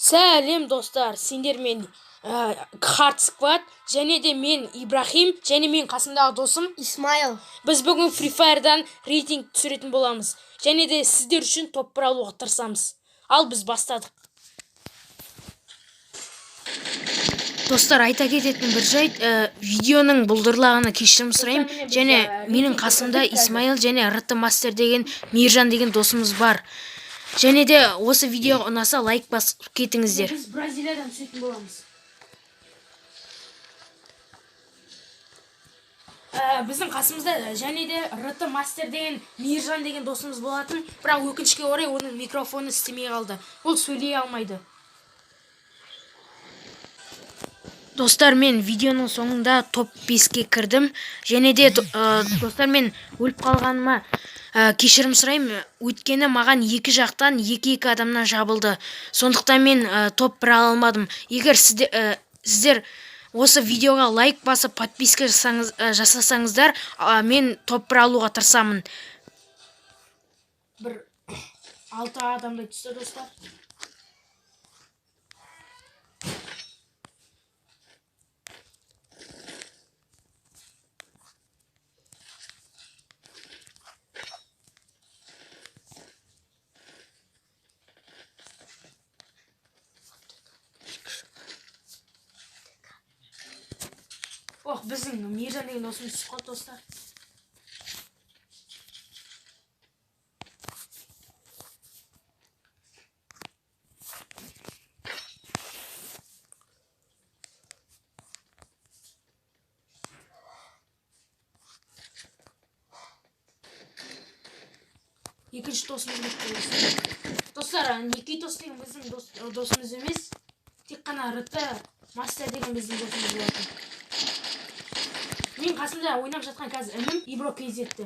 Сәлем достар, сендермен HARD SQVAD және де мен Ибрахим және мен қасымдағы досым Исмаил. Біз бүгін ФРИ ФАЕРДАн рейтинг түсіретін боламыз. Және де сіздер үшін топ-1 алуға тырысамыз. Ал біз бастадық. Достар, айта кететін бір жайт, видеоның бұлдырлағына кешірім сұраймын. Және менің қасымда Исмаил және РТ-мастер деген Мейіржан деген досымыз бар. Және де осы видеоға ұнаса лайк басып кетіңіздер. Біз Бразилиядан түсетін боламыз. Біздің қасымызда және де РТ-мастер деген Мейіржан деген досымыз болатын. Бірақ өкінішке орай оның микрофоны істемей қалды. Ол сөйлей алмайды. Достар, мен видеоның соңында топ 5-ке кірдім. Және де достар, мен өліп қалғаныма кешірім сұраймын. Өйткені маған екі жақтан екі адамнан жабылды. Сондықтан мен топ 1 ала алмадым. Егер сіздер осы видеоға лайк басып подписка жасасаңыздар, мен топ 1 алуға тырысамын. Бір 6 адамдай түсті, достар. Біздің Мейіржан деген досымыз түсіп қалды, достар. Екінші досымыз кетті. Достар, Никитос деген біздің досымыз емес, тек қана РТ-мастер деген біздің досымыз болатын. Мен қасымда ойнап жатқан қазір інім Ибро кезетті.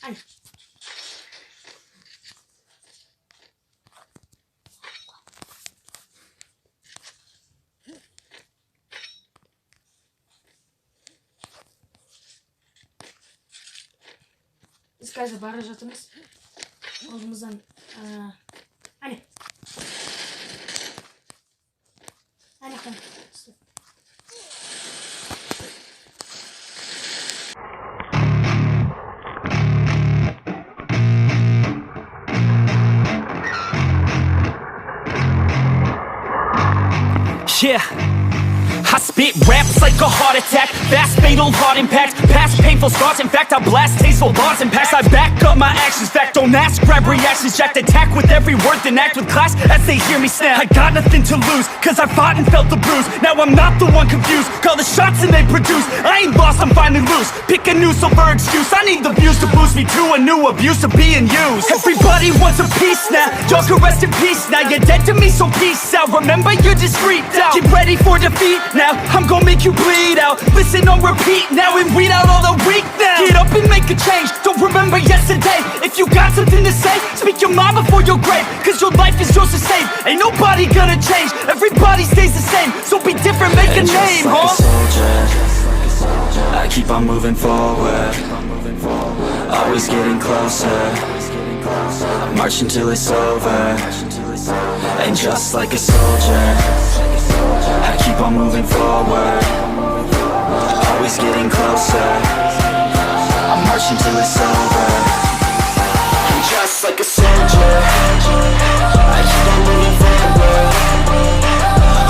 Ай. Біз қазір бара жатырмыз. Алдымыздан Ай. Аяқтан. Yeah, I spit raps like a heart attack. Fast, fatal, hard impact. Past painful scars. In fact, I blast tasteful bars and packs. I back up my actions. Fact, don't ask, grab reactions. Jacked attack with every word, then act with class as they hear me snap. I got nothing to lose, cause I fought and felt the bruise. Now I'm not the one confused. Call the shots and they produce. I ain't lost, I'm finally loose. Pick a new silver excuse. I need the views to boost me to a new abuse of being used. Everybody wants a piece now. Y'all can rest in peace now. You're dead to me, so peace out. Remember, you're just freaked out. Get ready for defeat now. I'm gonna make you bleed out. Listen on repeat now and weed out all the weak now. Get up and make a change. Don't remember yesterday. If you got something to say, speak your mind before your grave. Cause your life is yours to save. Ain't nobody gonna change. Everybody stays the same. So be different, make a name, huh? I keep on moving forward. Always getting closer. I march until it's over. And just like a soldier, I keep on moving forward. Always getting closer. I march until it's over. And just like a soldier, I keep on moving forward.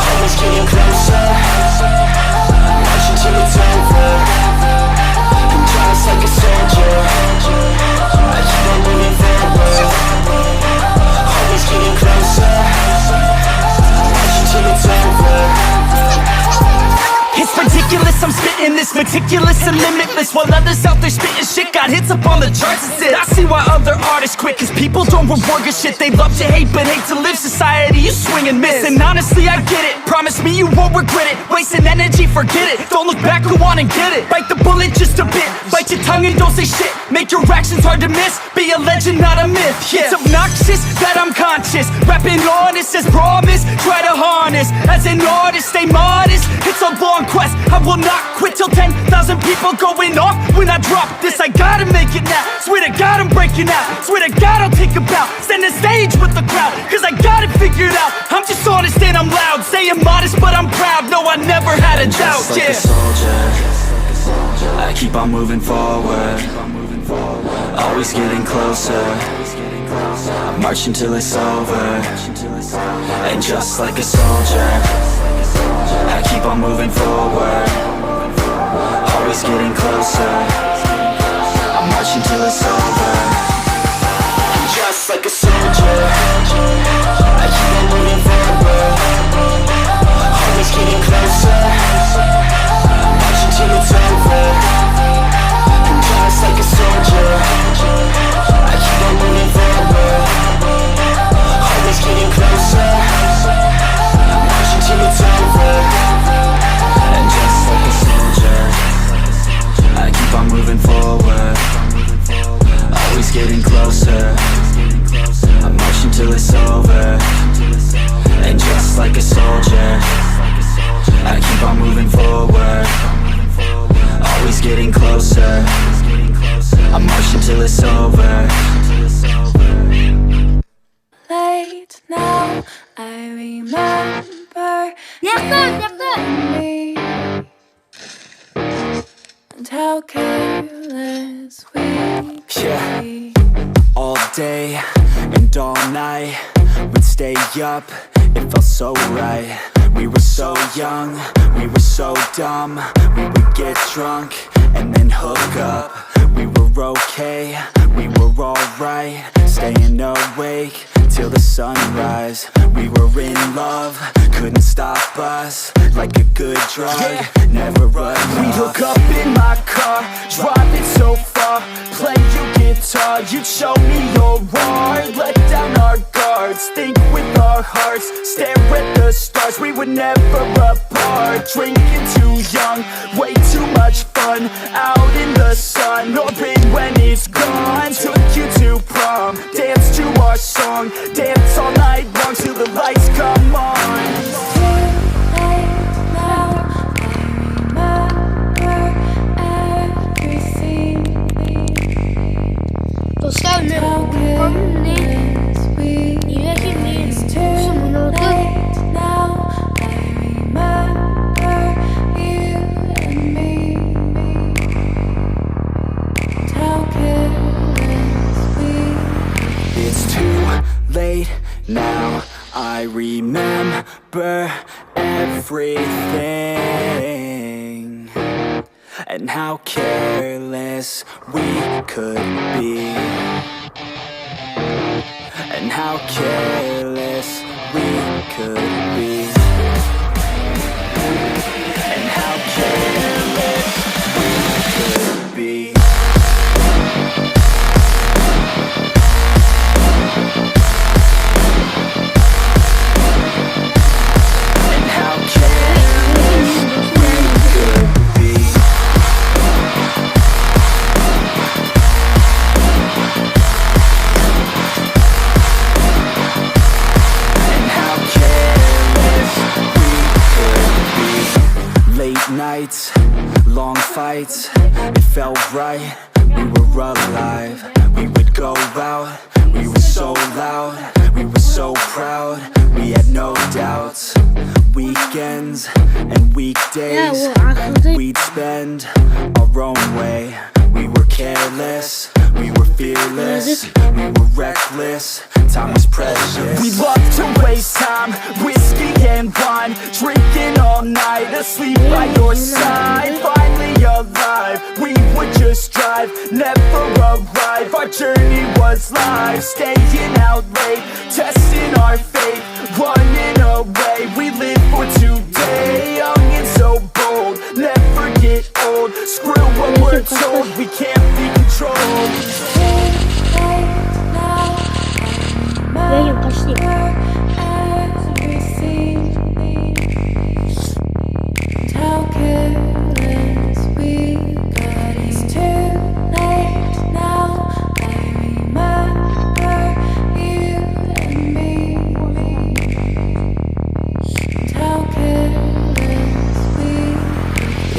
Always getting closer. I march until it's over. And just like a soldier, I keep on moving forward. Always getting closer. I march until it's over. It's ridiculous, I'm spitting this meticulous and limitless. While others out there spitting shit got hits up on the charts and shit. I see why other artists quit, cause people don't reward good shit. They love to hate but hate to live. Society, you swing and miss. And honestly, I get it. Promise me you won't regret it. Wasting energy, forget it. Don't look back, go on and get it. Bite the bullet just a bit. Bite your tongue and don't say shit. Make your actions hard to miss. Be a legend, not a myth. Yeah. It's obnoxious that I'm conscious. Rapping honest as promise. Try to harness. As an artist, stay modest. It's a long quest. I will not quit till 10,000 people going off when I drop this. I gotta make it now. Swear to God I'm breaking out. Swear to God I'll take a bow. Stand the stage with the crowd, cause I got it figured out. I never had a doubt. Just like a soldier, I keep on moving forward, always getting closer. I'm marching till it's over. And just like a soldier, I keep on moving forward, always getting closer. I'm marching till it's over. And just like a soldier, I keep on moving forward, always getting closer. I'm marching till it's over. And just like a soldier, I keep on moving forward, always getting closer. I'm marching till it's over. And just like a soldier, I keep on moving forward, always getting closer. I'm marching till it's over. And just like a soldier, I keep on moving forward, always getting closer. I'm marching till it's over. Late now, I remember me and how careless we could be. All day and all night, we'd stay up, it felt so right. We were so young, we were so dumb. We would get drunk and then hook up. We were okay, we were alright, staying awake till the sunrise. We were in love, couldn't stop us, like a good drug, never run off. We'd hook up in my car, driving so far, play your guitar, you'd show me your art. Let down our guards, think with our hearts, stare at the stars. We were never apart, drinking too young, way too much fun, out in the sun, or in when it's gone. Took you to prom, dance to our song, dance all night long till the lights come on. Dostlar ne? Niye girmeyin? It's too late now, I remember everything, and how careless we could be, and how careless we could be, and how careless we could be. Nights, long fights, it felt right, we were alive. We would go out, we were so loud, we were so proud, we had no doubts. Weekends and weekdays, we'd spend our own way. We were careless, we were fearless, we were reckless, time was precious. We loved to waste time, whiskey and wine, drinking all night, asleep by your side. Finally alive, we would just drive, never arrive. Our journey was live, staying out late, testing our fate, running away. We live for today, young and so bold, never get old. Screw what we're told, we can't be controlled.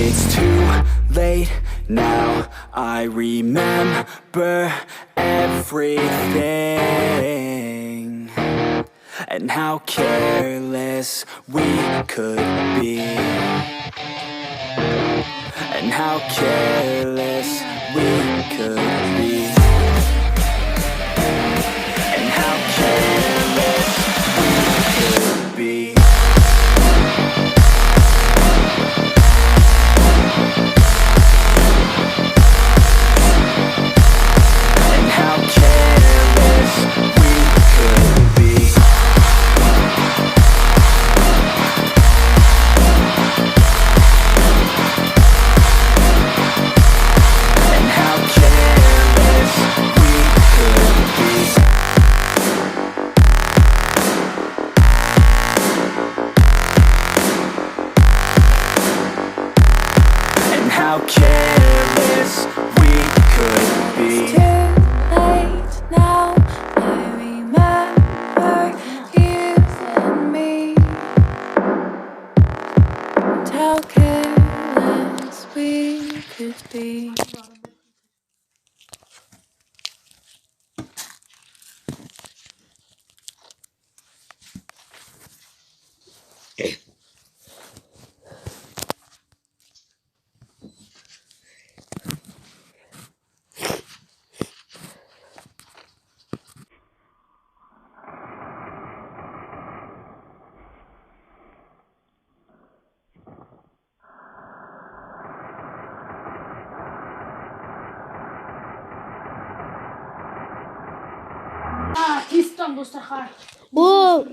It's too late now, I remember everything, and how careless we could be, and how careless we could be, and how careless we could be. How careless we could be. It's too late now. I remember you and me, and how careless we could be. Тестам достар. О,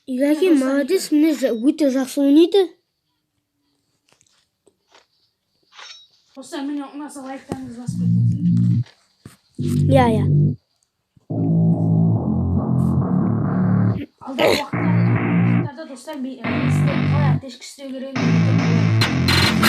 Егерде молодец, міне өте жақсы ойнайды. Достар, міне ұнаса лайктарыңызды басып кетіңіздер. Иә. Алдағы уақыттарда достар, сіздерге қалай аптешкі істеу керек.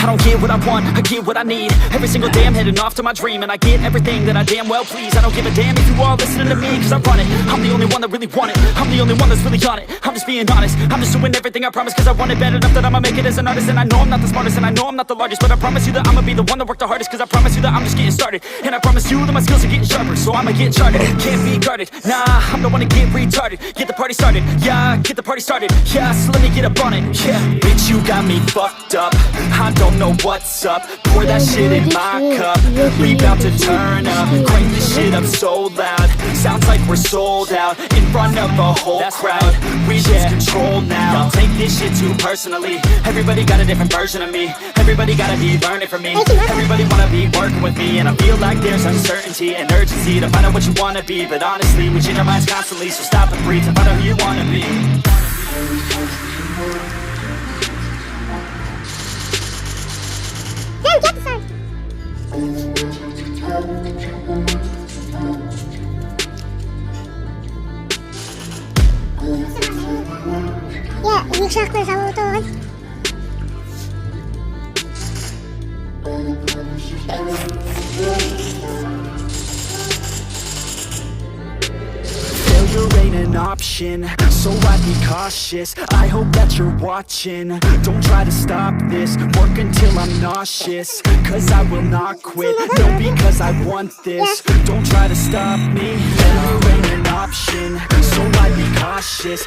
I don't get what I want, I get what I need. Every single day I'm heading off to my dream, and I get everything that I damn well please. I don't give a damn if you all listening to me, cause I run it. I'm the only one that really want it, I'm the only one that's really on it. I'm just being honest, I'm just doing everything I promise, cause I want it bad enough that I'ma make it as an artist. And I know I'm not the smartest, and I know I'm not the largest, but I promise you that I'ma be the one that worked the hardest, cause I promise you that I'm just getting started. And I promise you that my skills are getting sharper, so I'ma get charted. Can't be guarded, nah, I'm the one to get retarded. Get the party started, yeah, get the party started. Yeah, so let me get up on it, yeah. Bitch, you got me fucked up, I don't know what's up. Pour that shit in my cup, we bout to turn up. Crank this shit up so loud, sounds like we're sold out. In front of a whole crowd, we lose control now. Y'all take this shit too personally, everybody got a different version of me. Everybody gotta be learning from me, everybody wanna be working with me. And I feel like there's uncertainty and urgency to find out what you wanna be. But honestly, we change our minds constantly, so stop and breathe and find out who you wanna be. Ja, ik zag er zo door. Failure ain't an option, so I'd be cautious. I hope that you're watching, don't try to stop this. Work until I'm nauseous, cause I will not quit. No, because I want this, don't try to stop me. Failure ain't an option, so I'd be cautious.